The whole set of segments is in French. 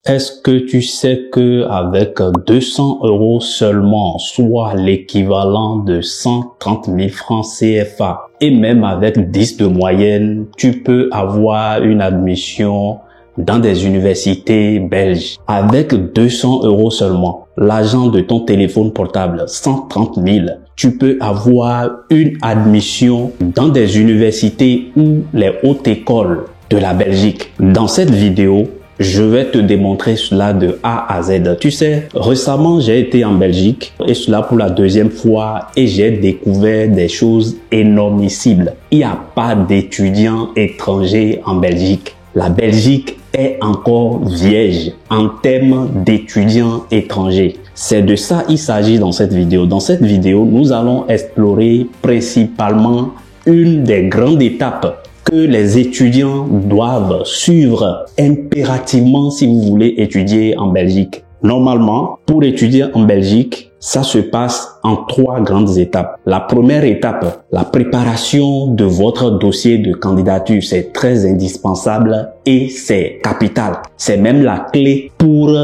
Est-ce que tu sais que avec 200 € seulement, soit l'équivalent de 130 000 francs CFA, et même avec 10 de moyenne, tu peux avoir une admission dans des universités belges. Avec 200 € seulement, l'argent de ton téléphone portable, 130 000, tu peux avoir une admission dans des universités ou les hautes écoles de la Belgique. Dans cette vidéo, je vais te démontrer cela de A à Z. Tu sais, récemment, j'ai été en Belgique et cela pour la deuxième fois et j'ai découvert des choses énormissimes. Il n'y a pas d'étudiants étrangers en Belgique. La Belgique est encore vierge en termes d'étudiants étrangers. C'est de ça qu'il s'agit dans cette vidéo. Dans cette vidéo, nous allons explorer principalement une des grandes étapes que les étudiants doivent suivre impérativement si vous voulez étudier en Belgique. Normalement, pour étudier en Belgique, ça se passe en 3 grandes étapes. La première étape, la préparation de votre dossier de candidature, c'est très indispensable et c'est capital. C'est même la clé pour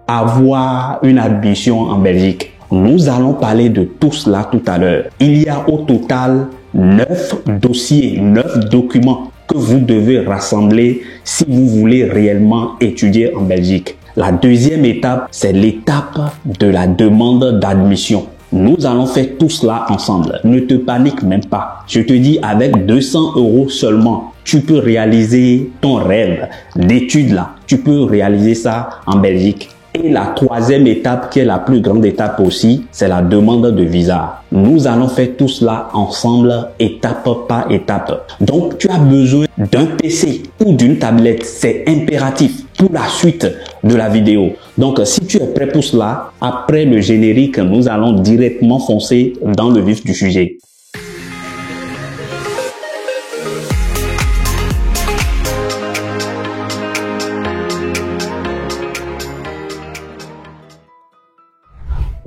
avoir une admission en Belgique. Nous allons parler de tout cela tout à l'heure. Il y a au total 9 dossiers, 9 documents que vous devez rassembler si vous voulez réellement étudier en Belgique. La deuxième étape, c'est l'étape de la demande d'admission. Nous allons faire tout cela ensemble. Ne te panique même pas. Je te dis, avec 200 € seulement, tu peux réaliser ton rêve d'études là. Tu peux réaliser ça en Belgique. Et la troisième étape, qui est la plus grande étape aussi, c'est la demande de visa. Nous allons faire tout cela ensemble, étape par étape. Donc, tu as besoin d'un PC ou d'une tablette. C'est impératif pour la suite de la vidéo. Donc, si tu es prêt pour cela, après le générique, nous allons directement foncer dans le vif du sujet.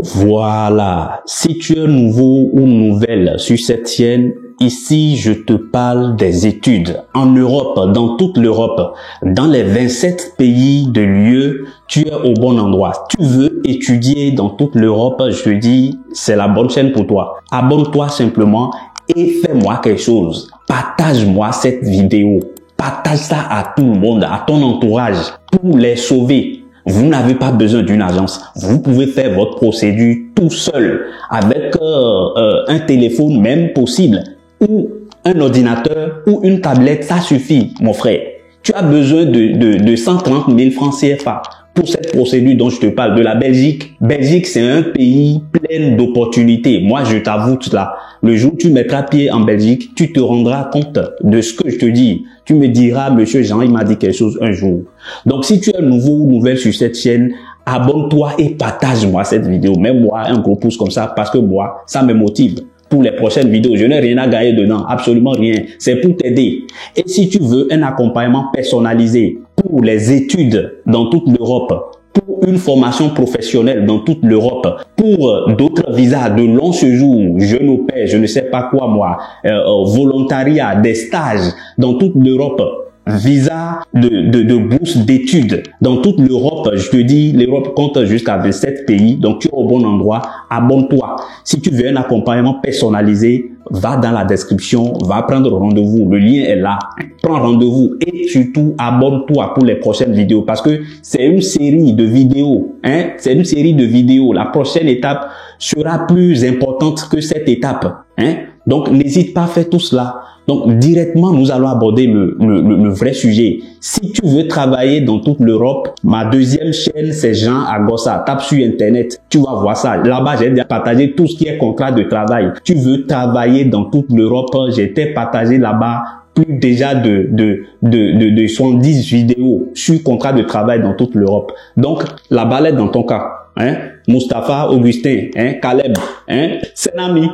Voilà, si tu es nouveau ou nouvelle sur cette chaîne, ici je te parle des études en Europe, dans toute l'Europe, dans les 27 pays de l'UE, tu es au bon endroit. Tu veux étudier dans toute l'Europe, je te dis, c'est la bonne chaîne pour toi. Abonne-toi simplement et fais-moi quelque chose. Partage-moi cette vidéo. Partage ça à tout le monde, à ton entourage, pour les sauver. Vous n'avez pas besoin d'une agence. Vous pouvez faire votre procédure tout seul avec un téléphone même possible ou un ordinateur ou une tablette. Ça suffit, mon frère. Tu as besoin de 130 000 francs CFA pour cette procédure dont je te parle de la Belgique. Belgique, c'est un pays plein d'opportunités. Moi, je t'avoue cela. Le jour où tu mettras pied en Belgique, tu te rendras compte de ce que je te dis. Tu me diras, monsieur Jean, il m'a dit quelque chose un jour. Donc, si tu es nouveau ou nouvelle sur cette chaîne, abonne-toi et partage-moi cette vidéo. Mets-moi un gros pouce comme ça parce que moi, ça me motive pour les prochaines vidéos. Je n'ai rien à gagner dedans, absolument rien. C'est pour t'aider. Et si tu veux un accompagnement personnalisé pour les études dans toute l'Europe, pour une formation professionnelle dans toute l'Europe, pour d'autres visas de long séjour, jeunes au pair, je ne sais pas quoi moi, volontariat, des stages dans toute l'Europe, visa de bourse d'études dans toute l'Europe. Je te dis, l'Europe compte jusqu'à 27 pays, donc tu es au bon endroit. Abonne-toi. Si tu veux un accompagnement personnalisé, va dans la description, va prendre rendez-vous. Le lien est là. Prends rendez-vous et surtout abonne-toi pour les prochaines vidéos parce que c'est une série de vidéos. C'est une série de vidéos. La prochaine étape sera plus importante que cette étape. Donc n'hésite pas à faire tout cela. Donc directement, nous allons aborder le vrai sujet. Si tu veux travailler dans toute l'Europe, ma deuxième chaîne, c'est Jean Agossa. Tape sur Internet, tu vas voir ça. Là-bas, j'ai déjà partagé tout ce qui est contrat de travail. Tu veux travailler dans toute l'Europe, j'ai partagé là-bas plus déjà de 70 vidéos sur contrat de travail dans toute l'Europe. Donc, la balle est dans ton cas. Mustapha, Augustin, Caleb, Senami,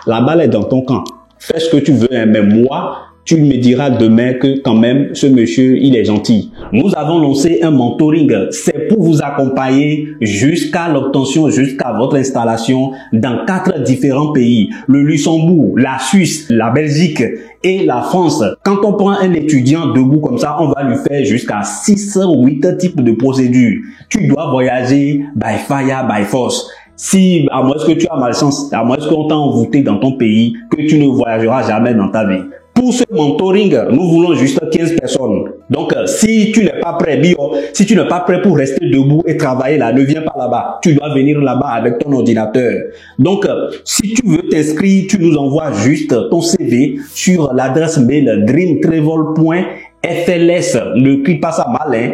la balle est dans ton camp. Fais ce que tu veux, mais moi, tu me diras demain que quand même, ce monsieur, il est gentil. Nous avons lancé un mentoring. C'est pour vous accompagner jusqu'à l'obtention, jusqu'à votre installation dans 4 différents pays. Le Luxembourg, la Suisse, la Belgique et la France. Quand on prend un étudiant debout comme ça, on va lui faire jusqu'à 6 ou 8 types de procédures. Tu dois voyager by fire, by force. Si, à moins que tu as malchance, à moins qu'on t'a envoûté dans ton pays, que tu ne voyageras jamais dans ta vie. Pour ce mentoring, nous voulons juste 15 personnes. Donc, si tu n'es pas prêt, si tu n'es pas prêt pour rester debout et travailler là, ne viens pas là-bas. Tu dois venir là-bas avec ton ordinateur. Donc, si tu veux t'inscrire, tu nous envoies juste ton CV sur l'adresse mail dreamtravel.fls, ne crie pas ça mal, hein,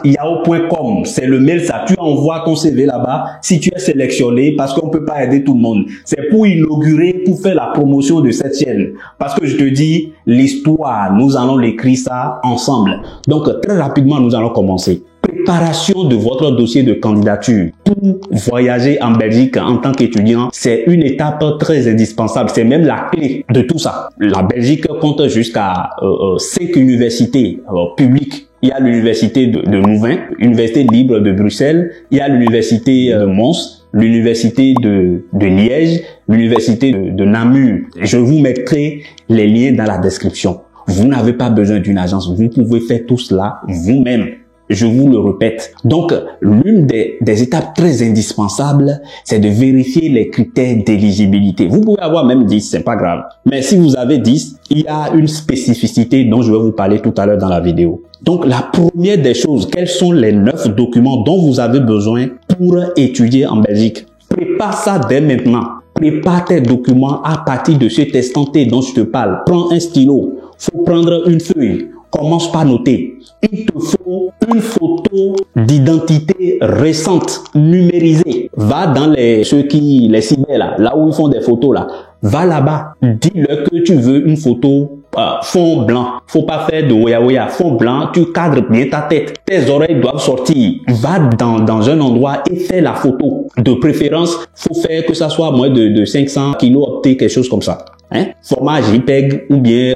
@yahoo.com. C'est le mail, ça. Tu envoies ton CV là-bas si tu es sélectionné, parce qu'on peut pas aider tout le monde. C'est pour inaugurer, pour faire la promotion de cette chaîne. Parce que je te dis, l'histoire, nous allons l'écrire ça ensemble. Donc, très rapidement, nous allons commencer. Préparation de votre dossier de candidature pour voyager en Belgique en tant qu'étudiant, c'est une étape très indispensable. C'est même la clé de tout ça. La Belgique compte jusqu'à 5 universités publiques. Il y a l'université de Louvain, l'université libre de Bruxelles, il y a l'université de Mons, l'université de Liège, l'université de Namur. Je vous mettrai les liens dans la description. Vous n'avez pas besoin d'une agence, vous pouvez faire tout cela vous-même. Je vous le répète. Donc, l'une des étapes très indispensables, c'est de vérifier les critères d'éligibilité. Vous pouvez avoir même 10, c'est pas grave. Mais si vous avez 10, il y a une spécificité dont je vais vous parler tout à l'heure dans la vidéo. Donc, la première des choses, quels sont les 9 documents dont vous avez besoin pour étudier en Belgique? Prépare ça dès maintenant. Prépare tes documents à partir de ce testant T dont je te parle. Prends un stylo. Faut prendre une feuille. Commence par noter. Il te faut une photo d'identité récente, numérisée. Va dans les cyber là où ils font des photos là. Va là-bas. Dis-leur que tu veux une photo fond blanc. Faut pas faire de oya fond blanc. Tu cadres bien ta tête. Tes oreilles doivent sortir. Va dans un endroit et fais la photo. De préférence, faut faire que ça soit moins de 500 kilos optés, quelque chose comme ça. Hein? Format JPEG ou bien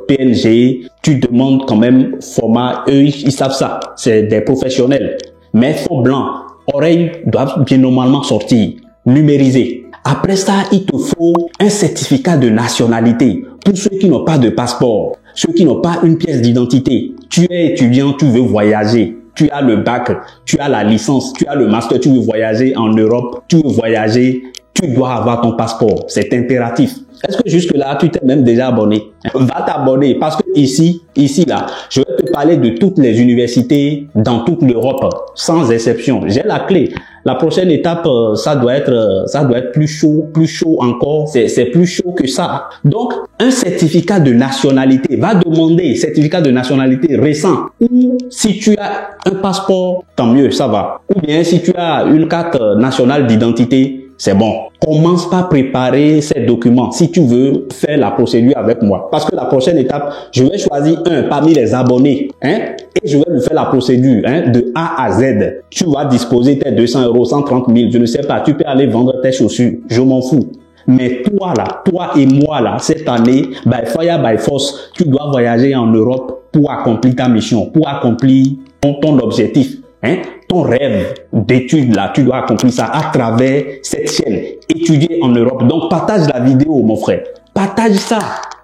PNG, tu demandes quand même format, eux ils savent ça, c'est des professionnels. Mais fond blanc, oreilles doivent bien normalement sortir, numérisé. Après ça, il te faut un certificat de nationalité pour ceux qui n'ont pas de passeport, ceux qui n'ont pas une pièce d'identité. Tu es étudiant, tu veux voyager. Tu as le bac, tu as la licence, tu as le master, tu veux voyager en Europe, tu veux voyager, tu dois avoir ton passeport. C'est impératif. Est-ce que jusque-là, tu t'es même déjà abonné? Va t'abonner parce que ici, là, je vais te parler de toutes les universités dans toute l'Europe, sans exception. J'ai la clé. La prochaine étape, ça doit être plus chaud encore. C'est plus chaud que ça. Donc, un certificat de nationalité. Va demander certificat de nationalité récent. Ou si tu as un passeport, tant mieux, ça va. Ou bien si tu as une carte nationale d'identité, c'est bon. Commence par préparer ces documents si tu veux faire la procédure avec moi. Parce que la prochaine étape, je vais choisir un parmi les abonnés, hein, et je vais lui faire la procédure, hein, de A à Z. Tu vas disposer tes 200 euros, 130 000, je ne sais pas. Tu peux aller vendre tes chaussures, je m'en fous. Mais toi là, toi et moi là, cette année, by fire, by force, tu dois voyager en Europe pour accomplir ta mission, pour accomplir ton objectif. Hein? Ton rêve d'études là, tu dois accomplir ça à travers cette chaîne. Étudier en Europe. Donc, partage la vidéo, mon frère. Partage ça.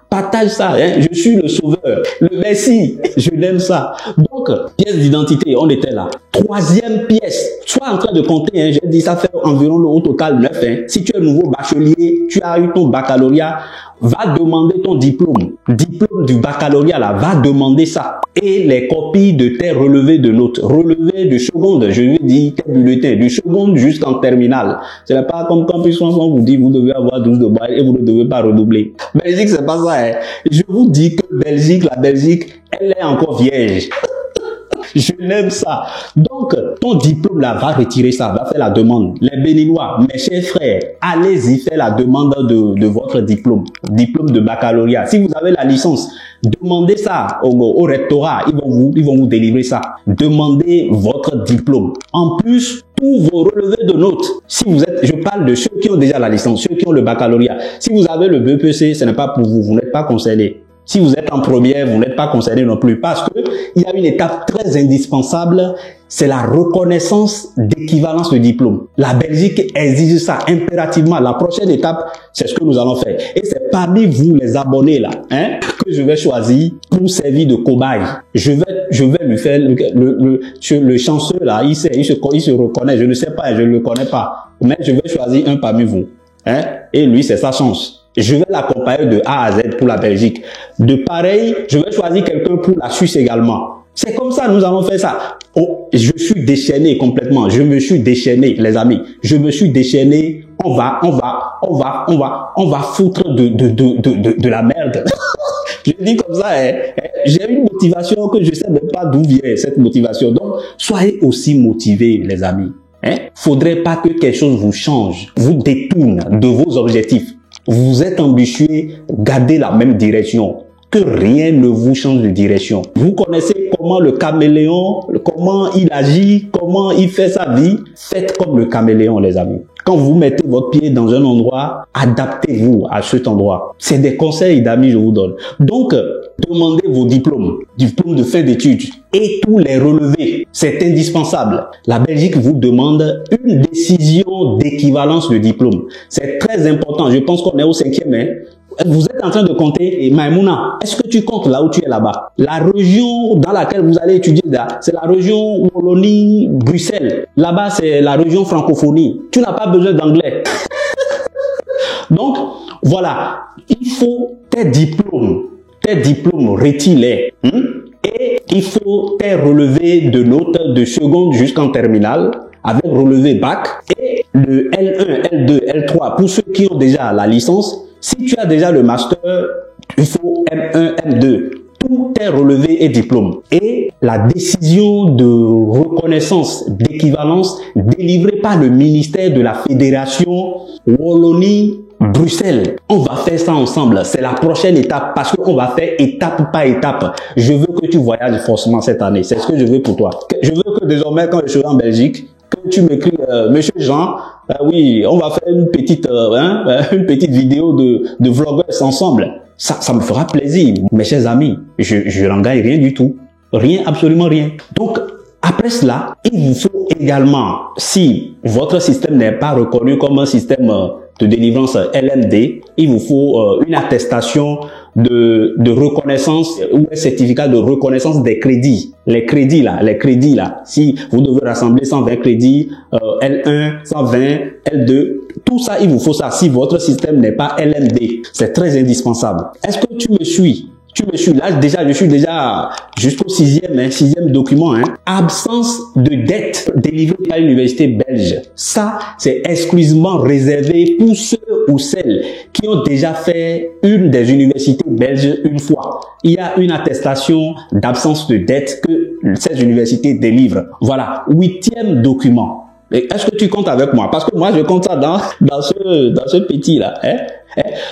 Partage ça. Hein? Je suis le sauveur. Le Messie. Je l'aime ça. Donc, pièce d'identité, on était là. Troisième pièce. Sois en train de compter. Hein? J'ai dit ça fait environ au total 9. Hein? Si tu es nouveau bachelier, tu as eu ton baccalauréat, va demander ton diplôme. Diplôme du baccalauréat là, va demander ça. Et les copies de tes relevés de notes. Relevés de seconde, je veux dire tes bulletins. Du seconde jusqu'en terminale. Ce n'est pas comme quand on vous dit vous devez avoir 12 de bail et vous ne devez pas redoubler. Belgique, c'est pas ça. Hein. Je vous dis que la Belgique, elle est encore vierge. Je l'aime ça. Donc, ton diplôme là, va retirer ça, va faire la demande. Les Béninois, mes chers frères, allez-y faire la demande de votre diplôme. Diplôme de baccalauréat. Si vous avez la licence, demandez ça au rectorat. Ils vont vous délivrer ça. Demandez votre diplôme. En plus, tous vos relevés de notes. Si vous êtes, je parle de ceux qui ont déjà la licence, ceux qui ont le baccalauréat. Si vous avez le BPC, ce n'est pas pour vous. Vous n'êtes pas concerné. Si vous êtes en première, vous n'êtes pas concerné non plus parce que il y a une étape très indispensable, c'est la reconnaissance d'équivalence de diplôme. La Belgique exige ça impérativement. La prochaine étape, c'est ce que nous allons faire. Et c'est parmi vous, les abonnés là, que je vais choisir pour servir de cobaye. Je vais lui faire le chanceux là, il se reconnaît. Je ne sais pas, je ne le connais pas. Mais je vais choisir un parmi vous. Et lui, c'est sa chance. Je vais l'accompagner de A à Z pour la Belgique. De pareil, je vais choisir quelqu'un pour la Suisse également. C'est comme ça, nous allons faire ça. Oh, je suis déchaîné complètement. Je me suis déchaîné, les amis. Je me suis déchaîné. On va foutre de la merde. Je dis comme ça, j'ai une motivation que je sais même pas d'où vient cette motivation. Donc, soyez aussi motivés, les amis. Faudrait pas que quelque chose vous change, vous détourne de vos objectifs. Vous êtes ambitieux, gardez la même direction. Que rien ne vous change de direction. Vous connaissez comment le caméléon, comment il agit, comment il fait sa vie. Faites comme le caméléon, les amis. Quand vous mettez votre pied dans un endroit, adaptez-vous à cet endroit. C'est des conseils d'amis que je vous donne. Donc, demandez vos diplômes de fin d'études et tous les relevés. C'est indispensable. La Belgique vous demande une décision d'équivalence de diplôme. C'est très important. Je pense qu'on est au 5e. Vous êtes en train de compter, et Maïmouna, est-ce que tu comptes là où tu es là-bas? La région dans laquelle vous allez étudier là, c'est la région Wallonie-Bruxelles. Là-bas, c'est la région francophonie. Tu n'as pas besoin d'anglais. Donc, voilà, il faut tes diplômes retire-les. Et il faut tes relevés de notes de seconde jusqu'en terminale, avec relevé bac, et le L1, L2, L3, pour ceux qui ont déjà la licence. Si tu as déjà le master, il faut M1, M2. Tout est relevé et diplôme. Et la décision de reconnaissance d'équivalence délivrée par le ministère de la Fédération Wallonie-Bruxelles. On va faire ça ensemble. C'est la prochaine étape parce qu'on va faire étape par étape. Je veux que tu voyages forcément cette année. C'est ce que je veux pour toi. Je veux que désormais, quand je serai en Belgique, que tu m'écris, Monsieur Jean, oui, on va faire une petite vidéo de vloggers ensemble. Ça me fera plaisir, mes chers amis. Je n'en gagne rien du tout. Rien, absolument rien. Donc, après cela, il vous faut également, si votre système n'est pas reconnu comme un système de délivrance LMD, il vous faut une attestation de reconnaissance ou un certificat de reconnaissance des crédits. Les crédits là, si vous devez rassembler 120 crédits, L1, 120, L2, tout ça, il vous faut ça si votre système n'est pas LMD. C'est très indispensable. Est-ce que tu me suis? Tu me suis là déjà, je suis déjà jusqu'au sixième document. Absence de dette délivrée par l'université belge. Ça, c'est exclusivement réservé pour ceux ou celles qui ont déjà fait une des universités belges une fois. Il y a une attestation d'absence de dette que ces universités délivrent. Voilà, 8e document. Est-ce que tu comptes avec moi? Parce que moi, je compte ça dans ce petit là.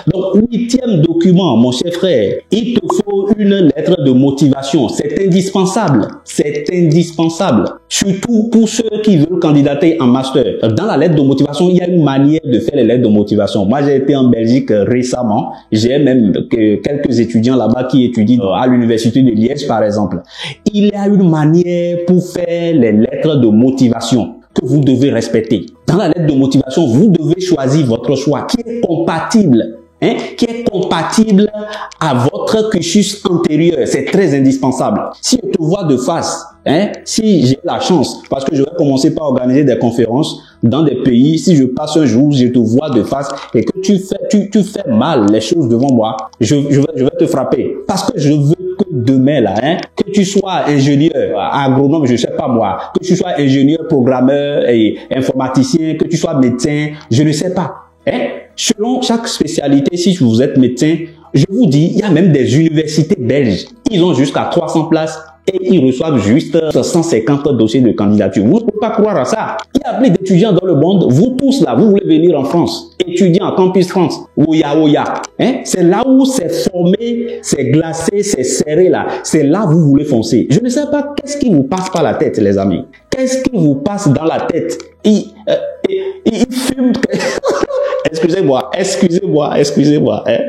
Donc, 8e document, mon cher frère, il te faut une lettre de motivation. C'est indispensable. C'est indispensable. Surtout pour ceux qui veulent candidater en master. Dans la lettre de motivation, il y a une manière de faire les lettres de motivation. Moi, j'ai été en Belgique récemment. J'ai même quelques étudiants là-bas qui étudient à l'université de Liège, par exemple. Il y a une manière pour faire les lettres de motivation que vous devez respecter. Dans la lettre de motivation, vous devez choisir votre choix qui est compatible, à votre cursus antérieur. C'est très indispensable. Si je te vois de face, si j'ai la chance, parce que je vais commencer par organiser des conférences dans des pays, si je passe un jour, je te vois de face et que tu fais mal les choses devant moi, je vais te frapper. Parce que je veux que demain là, que tu sois ingénieur, agronome, je sais pas moi, que tu sois ingénieur, programmeur et informaticien, que tu sois médecin, je ne sais pas. Selon chaque spécialité, si vous êtes médecin, je vous dis, il y a même des universités belges. Ils ont jusqu'à 300 places et ils reçoivent juste 150 dossiers de candidature. Vous ne pouvez pas croire à ça. Il y a plein d'étudiants dans le monde. Vous tous là, vous voulez venir en France, étudier en Campus France. Oya, oya. C'est là où c'est formé, c'est glacé, c'est serré là. C'est là où vous voulez foncer. Je ne sais pas qu'est-ce qui vous passe par la tête, les amis. Qu'est-ce qui vous passe dans la tête? Il fume. excusez-moi, hein,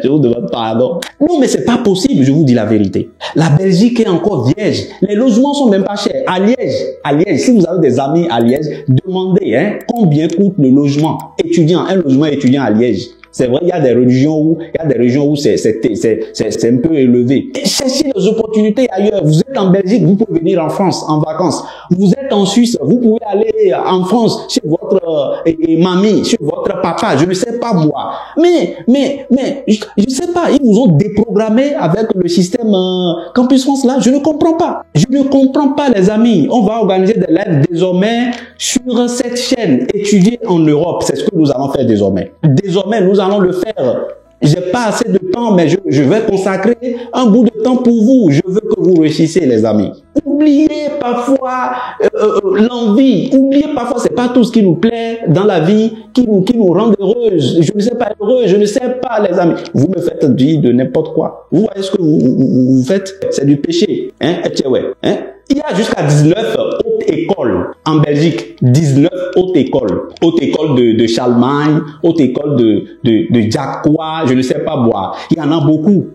je vous demande pardon. Non, mais c'est pas possible, je vous dis la vérité. La Belgique est encore vierge. Les logements sont même pas chers. À Liège, si vous avez des amis à Liège, demandez, hein, combien coûte le logement étudiant, un logement étudiant à Liège. C'est vrai, il y a des régions où c'est un peu élevé. Et cherchez les opportunités ailleurs. Vous êtes en Belgique, vous pouvez venir en France en vacances. Vous êtes en Suisse, vous pouvez aller en France chez votre mamie, chez votre papa. Je ne sais pas moi. Mais je ne sais pas. Ils vous ont déprogrammé avec le système Campus France là. Je ne comprends pas. Je ne comprends pas, les amis. On va organiser des lives désormais sur cette chaîne. Étudier en Europe, c'est ce que nous allons faire désormais. Désormais, nous allons le faire. J'ai pas assez de temps, mais je vais consacrer un bout de temps pour vous. Je veux que vous réussissiez, les amis. Oubliez parfois l'envie. Oubliez parfois, c'est pas tout ce qui nous plaît dans la vie qui nous rend heureuses. Je ne sais pas heureux, je ne sais pas, les amis. Vous me faites dire de n'importe quoi. Vous voyez ce que vous faites? C'est du péché. Hein? Hein? Il y a jusqu'à 19 hautes écoles en Belgique. 19 hautes écoles. Haute école de Charlemagne, haute école de Diacois, je ne sais pas moi. Il y en a beaucoup.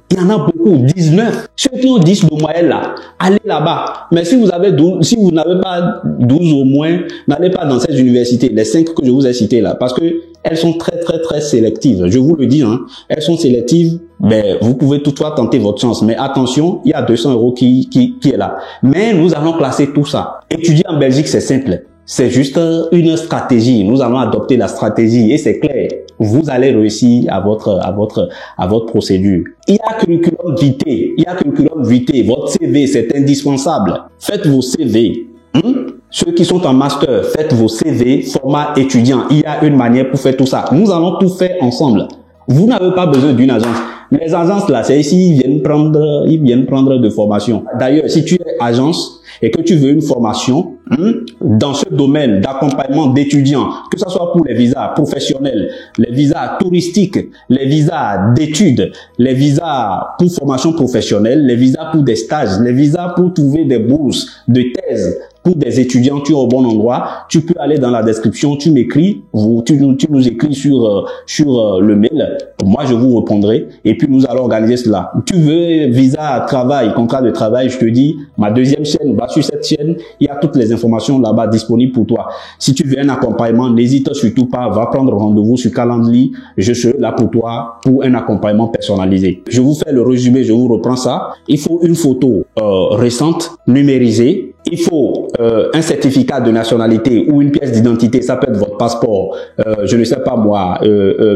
19. Ceux qui ont 10 de moyenne là, allez là-bas. Mais si vous avez 12, si vous n'avez pas 12 au moins, n'allez pas dans ces universités, les 5 que je vous ai citées là, parce que elles sont très sélectives. Je vous le dis, hein. Elles sont sélectives. Ben, vous pouvez toutefois tenter votre chance. Mais attention, il y a 200 € qui est là. Mais nous allons classer tout ça. Étudier en Belgique, c'est simple. C'est juste une stratégie. Nous allons adopter la stratégie et c'est clair. Vous allez réussir à votre procédure. Il y a curriculum vitae. Votre CV, c'est indispensable. Faites vos CV. Ceux qui sont en master, faites vos CV, format étudiant. Il y a une manière pour faire tout ça. Nous allons tout faire ensemble. Vous n'avez pas besoin d'une agence. Les agences là, c'est ici, ils viennent prendre de formation. D'ailleurs, si tu es agence et que tu veux une formation dans ce domaine d'accompagnement d'étudiants, que ce soit pour les visas professionnels, les visas touristiques, les visas d'études, les visas pour formation professionnelle, les visas pour des stages, les visas pour trouver des bourses de thèse, pour des étudiants, tu es au bon endroit, tu peux aller dans la description, tu m'écris, tu nous écris sur le mail, moi je vous répondrai et puis nous allons organiser cela. Tu veux visa travail, contrat de travail, je te dis, ma deuxième chaîne, va sur cette chaîne, il y a toutes les informations là-bas disponibles pour toi. Si tu veux un accompagnement, n'hésite surtout pas, va prendre rendez-vous sur Calendly, je serai là pour toi pour un accompagnement personnalisé. Je vous fais le résumé, je vous reprends ça. Il faut une photo récente, numérisée. Il faut un certificat de nationalité ou une pièce d'identité, ça peut être votre passeport, je ne sais pas moi,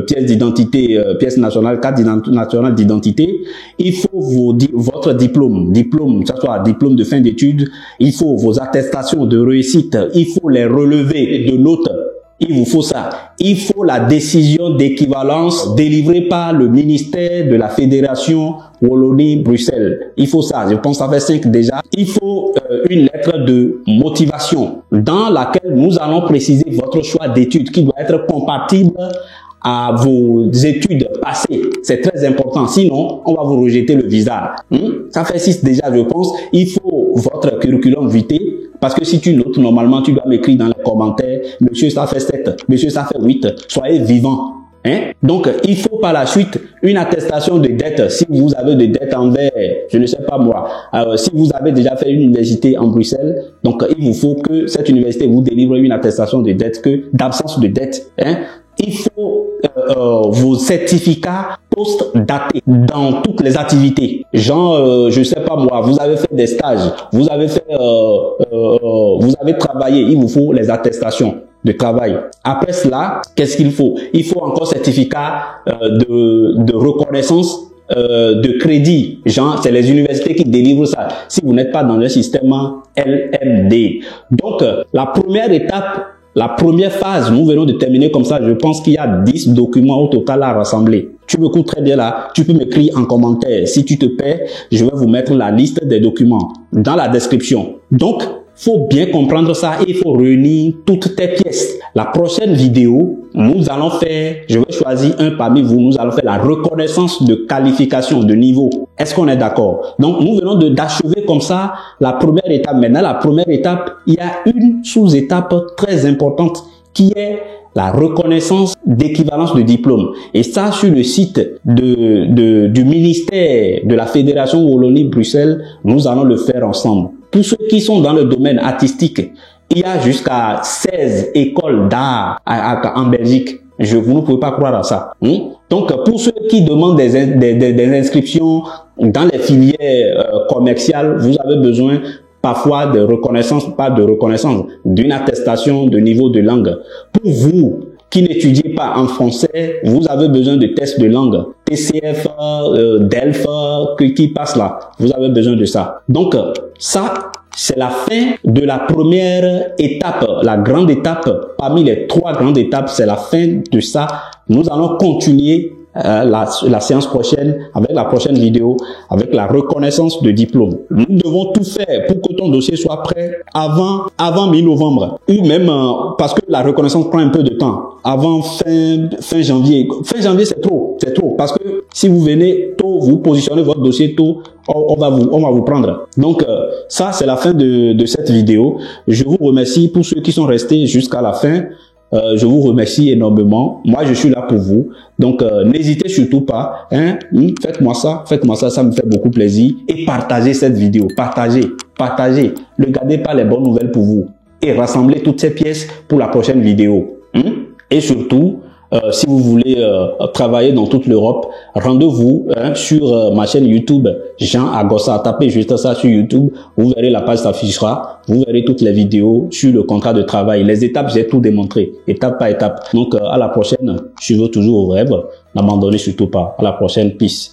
pièce d'identité, pièce nationale, carte nationale d'identité. Il faut votre diplôme, que ce soit diplôme de fin d'études. Il faut vos attestations de réussite, il faut les relevés de notes. Il vous faut ça. Il faut la décision d'équivalence délivrée par le ministère de la Fédération Wallonie-Bruxelles. Il faut ça. Je pense que ça fait 5 déjà. Il faut une lettre de motivation dans laquelle nous allons préciser votre choix d'études qui doit être compatible à vos études passées. C'est très important. Sinon, on va vous rejeter le visa. Ça fait 6 déjà, je pense. Il faut votre curriculum vitae. Parce que si tu notes, normalement, tu dois m'écrire dans les commentaires, monsieur, ça fait 7, monsieur, ça fait 8. Soyez vivant. Hein? Donc, il faut par la suite une attestation de dette. Si vous avez des dettes envers, je ne sais pas moi, si vous avez déjà fait une université en Bruxelles, donc il vous faut que cette université vous délivre une attestation de dette, d'absence de dette. Hein? Il faut vos certificats post-datés dans toutes les activités. Genre, je sais pas moi, vous avez fait des stages, vous avez travaillé, il vous faut les attestations de travail. Après cela, qu'est-ce qu'il faut? Il faut encore certificat de reconnaissance de crédit. Genre, c'est les universités qui délivrent ça. Si vous n'êtes pas dans le système LMD. Donc, la première étape, la première phase, nous venons de terminer comme ça. Je pense qu'il y a 10 documents au total à rassembler. Tu me coûtes très bien là. Tu peux m'écrire en commentaire. Si tu te perds, je vais vous mettre la liste des documents dans la description. Donc, faut bien comprendre ça et il faut réunir toutes tes pièces. La prochaine vidéo, nous allons faire, je vais choisir un parmi vous, nous allons faire la reconnaissance de qualification, de niveau. Est-ce qu'on est d'accord? Donc, nous venons d'achever comme ça la première étape. Maintenant, la première étape, il y a une sous-étape très importante qui est la reconnaissance d'équivalence de diplôme. Et ça, sur le site du ministère de la Fédération Wallonie-Bruxelles, nous allons le faire ensemble. Pour ceux qui sont dans le domaine artistique, il y a jusqu'à 16 écoles d'art en Belgique. Vous ne pouvez pas croire à ça. Donc, pour ceux qui demandent des inscriptions dans les filières commerciales, vous avez besoin parfois de reconnaissance, pas de reconnaissance, d'une attestation de niveau de langue. Pour vous qui n'étudiez pas en français, vous avez besoin de tests de langue. TCF, DELF, qui passe là. Vous avez besoin de ça. Donc, ça, c'est la fin de la première étape, la grande étape. Parmi les 3 grandes étapes, c'est la fin de ça. Nous allons continuer la séance prochaine avec la prochaine vidéo, avec la reconnaissance de diplôme. Nous devons tout faire pour que ton dossier soit prêt avant mi-novembre, ou même parce que la reconnaissance prend un peu de temps, avant fin janvier. Fin janvier, c'est trop, parce que si vous venez tôt, vous positionnez votre dossier tôt, on va vous prendre. Donc ça, c'est la fin de cette vidéo. Je vous remercie pour ceux qui sont restés jusqu'à la fin. Je vous remercie énormément. Moi, je suis là pour vous. Donc, n'hésitez surtout pas. Faites-moi ça, ça me fait beaucoup plaisir. Et partagez cette vidéo. Partagez. Ne gardez pas les bonnes nouvelles pour vous. Et rassemblez toutes ces pièces pour la prochaine vidéo. Et surtout, si vous voulez travailler dans toute l'Europe, rendez-vous sur ma chaîne YouTube Jean Agossa. Tapez juste ça sur YouTube, vous verrez la page s'affichera, vous verrez toutes les vidéos sur le contrat de travail. Les étapes, j'ai tout démontré, étape par étape. Donc à la prochaine, suivez toujours vos rêves, n'abandonnez surtout pas. À la prochaine, peace.